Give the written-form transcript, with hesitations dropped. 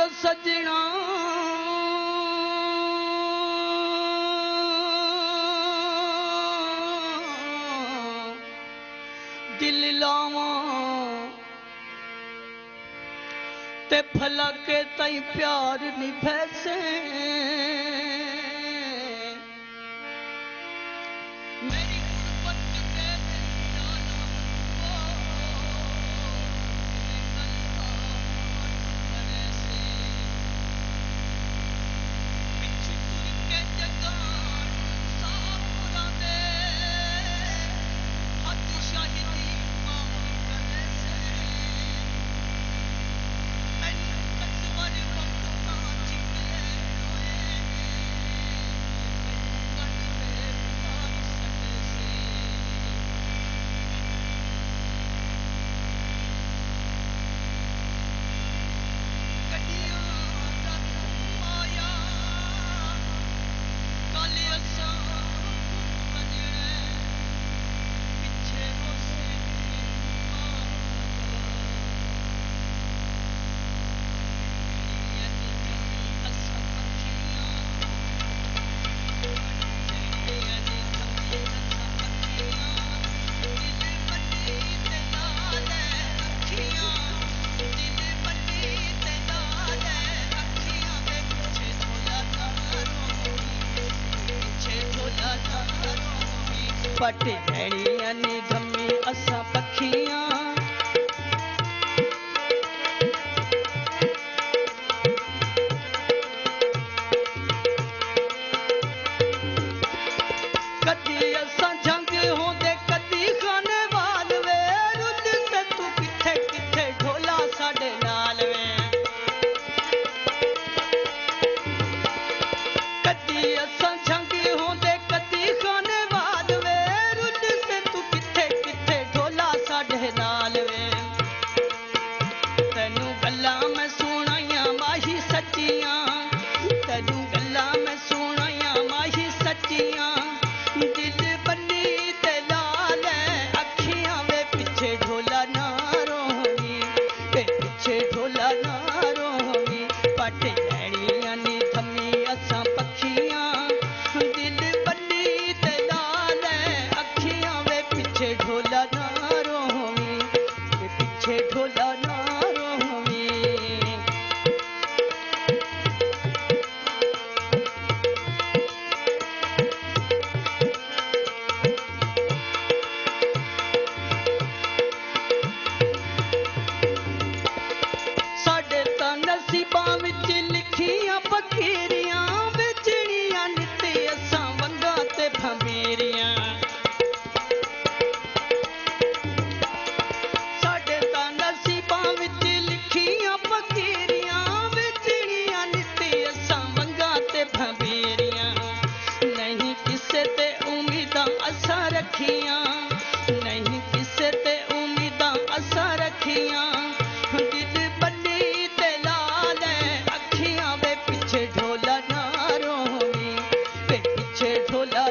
जो सजना दिल लावा ते भला के तई प्यार निभैसे मेरी गुरबत के पट भेड़िया ने धमी असा पखियां कदी असा जंग होंदे कदी खाने वाल वे रुद ते तू किथे किथे ढोला साडे नाल वे कदी असा जंग होंदे कदी खाने नाल वे तेनू गल्लां मैं सुनाइयां माही सच्चियां तेनू गल्लां मैं सुनाइयां माही सच्चियां दिल बन्नी ते लाल अखियां वे पिछे ढोला ना रोवी वे पिछे ढोला ना रोवी पट लैणियां नी थमी असां पखियां दिल बन्नी ते लाल अखियां वे पिछे ढोला ना ढोला ना रोवी साडे तां नसीबां विच लिखियां फकीरियां बेचणियां नित असां वंगा ते भंबीरियां नहीं किसे ते उम्मीदां असां रखियां दिल बन्नी ते लाल अखियां वे पिछे ढोला ना रोवी वे पिछे ढोला